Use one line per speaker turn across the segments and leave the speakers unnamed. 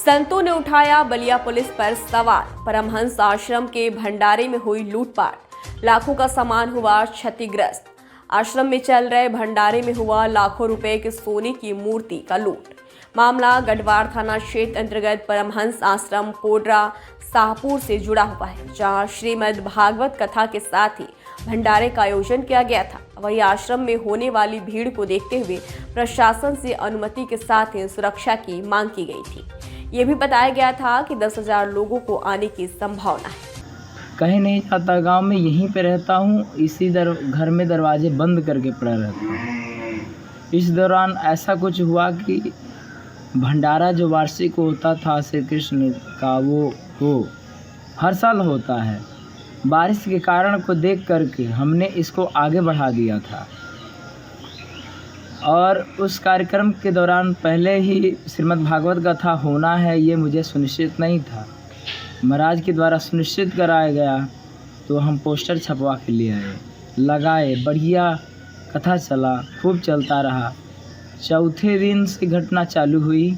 संतों ने उठाया बलिया पुलिस पर सवाल। परमहंस आश्रम के भंडारे में हुई लूटपाट, लाखों का सामान हुआ क्षतिग्रस्त। आश्रम में चल रहे भंडारे में हुआ लाखों रुपए के सोने की मूर्ति का लूट। मामला गढ़वार थाना क्षेत्र अंतर्गत परमहंस आश्रम कोडरा शाहपुर से जुड़ा हुआ है, जहां श्रीमद् भागवत कथा के साथ ही भंडारे का आयोजन किया गया था। वहीं आश्रम में होने वाली भीड़ को देखते हुए प्रशासन से अनुमति के साथ ही सुरक्षा की मांग की गई थी। ये भी बताया गया था कि 10,000 लोगों को आने की संभावना है।
कहीं नहीं जाता, गांव में यहीं पे रहता हूँ। इसी घर में दरवाजे बंद करके पड़ा रहता हूँ। इस दौरान ऐसा कुछ हुआ कि भंडारा जो वार्षिक होता था श्री कृष्ण का, वो हर साल होता है। बारिश के कारण को देख करके हमने इसको आगे बढ़ा दिया था और उस कार्यक्रम के दौरान पहले ही श्रीमद् भागवत कथा होना है, ये मुझे सुनिश्चित नहीं था। महाराज के द्वारा सुनिश्चित कराया गया तो हम पोस्टर छपवा के लिए आए, लगाए, बढ़िया कथा चला, खूब चलता रहा। चौथे दिन से घटना चालू हुई।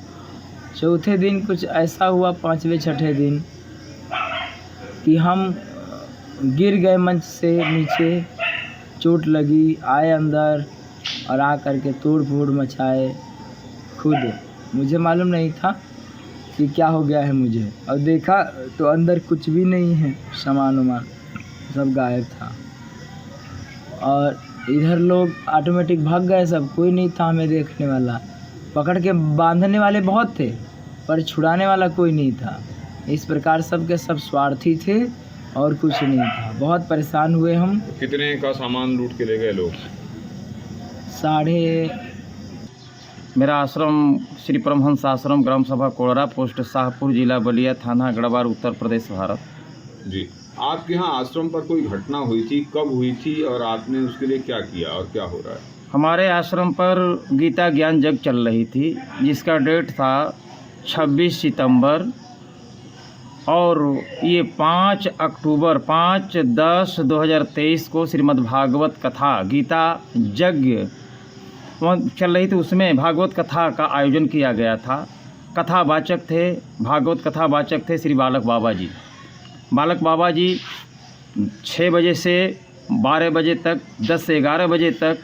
चौथे दिन कुछ ऐसा हुआ, पाँचवें छठे दिन, कि हम गिर गए मंच से नीचे, चोट लगी, आए अंदर और आ करके तोड़ फोड़ मचाए। खुद मुझे मालूम नहीं था कि क्या हो गया है मुझे, और देखा तो अंदर कुछ भी नहीं है, सामान वामान सब गायब था। और इधर लोग ऑटोमेटिक भाग गए, सब कोई नहीं था हमें देखने वाला। पकड़ के बांधने वाले बहुत थे पर छुड़ाने वाला कोई नहीं था। इस प्रकार सब के सब स्वार्थी थे और कुछ नहीं था। बहुत परेशान हुए हम।
कितने का सामान लूट के ले गए लोग?
मेरा आश्रम श्री परमहंस आश्रम ग्राम सभा कोडरा, पोस्ट शाहपुर, जिला बलिया, थाना गढ़वार, उत्तर प्रदेश, भारत।
जी, आपके यहाँ आश्रम पर कोई घटना हुई थी, कब हुई थी और आपने उसके लिए क्या किया और क्या हो रहा है?
हमारे आश्रम पर गीता ज्ञान जग चल रही थी, जिसका डेट था 26 सितंबर और ये 5 अक्टूबर 5/10/2023 को श्रीमद् भागवत कथा गीता यज्ञ चल रही थी। उसमें भागवत कथा का आयोजन किया गया था। कथावाचक थे, भागवत कथावाचक थे श्री बालक बाबा जी। बालक बाबा जी 6 बजे से 12 बजे तक, 10 से 11 बजे तक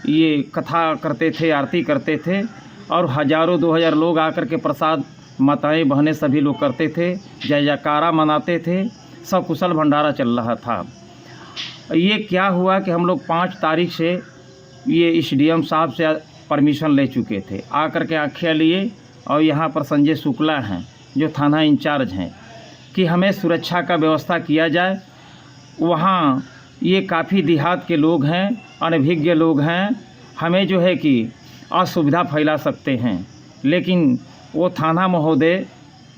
ये कथा करते थे, आरती करते थे और हज़ारों 2,000 लोग आकर के प्रसाद, माताएं बहनें सभी लोग करते थे, जय जयकारा मनाते थे। सब कुशल भंडारा चल रहा था। ये क्या हुआ कि हम लोग 5 तारीख से ये एसडीएम साहब से परमिशन ले चुके थे, आकर के आख्या लिए, और यहाँ पर संजय शुक्ला हैं जो थाना इंचार्ज हैं, कि हमें सुरक्षा का व्यवस्था किया जाए। वहाँ ये काफ़ी देहात के लोग हैं, अनभिज्ञ लोग हैं, हमें जो है कि असुविधा फैला सकते हैं। लेकिन वो थाना महोदय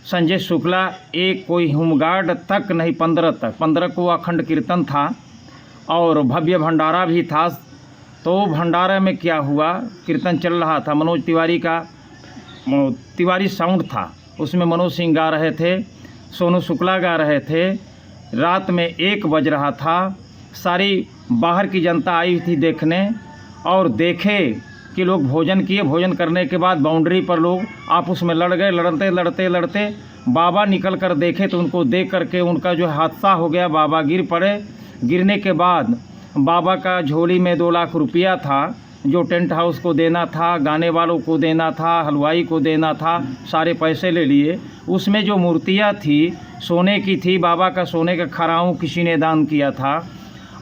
संजय शुक्ला एक कोई होमगार्ड तक नहीं, 15 को अखंड कीर्तन था और भव्य भंडारा भी था। तो भंडारा में क्या हुआ, कीर्तन चल रहा था, मनोज तिवारी का तिवारी साउंड था, उसमें मनोज सिंह गा रहे थे, सोनू शुक्ला गा रहे थे। रात में 1 बज रहा था। सारी बाहर की जनता आई थी देखने, और देखे कि लोग भोजन किए। भोजन करने के बाद बाउंड्री पर लोग आपस में लड़ गए। लड़ते बाबा निकल कर देखे तो उनको देख करके उनका जो हादसा हो गया, बाबा गिर पड़े। गिरने के बाद बाबा का झोली में 2 लाख रुपया था, जो टेंट हाउस को देना था, गाने वालों को देना था, हलवाई को देना था, सारे पैसे ले लिए। उसमें जो मूर्तियाँ थी सोने की थी, बाबा का सोने का खराऊ किसी ने दान किया था,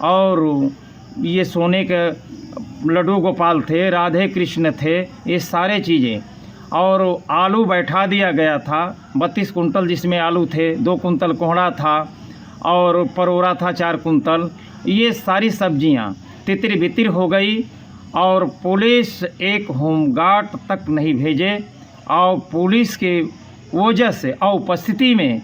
और ये सोने के लड्डू गोपाल थे, राधे कृष्ण थे, ये सारे चीज़ें। और आलू बैठा दिया गया था 32 कुंटल, जिसमें आलू थे, 2 कुंटल कोहड़ा था और परोरा था 4 कुंटल। ये सारी सब्जियां तितिर बितिर हो गई और पुलिस एक होमगार्ड तक नहीं भेजे, और पुलिस के वजह से और उपस्थिति में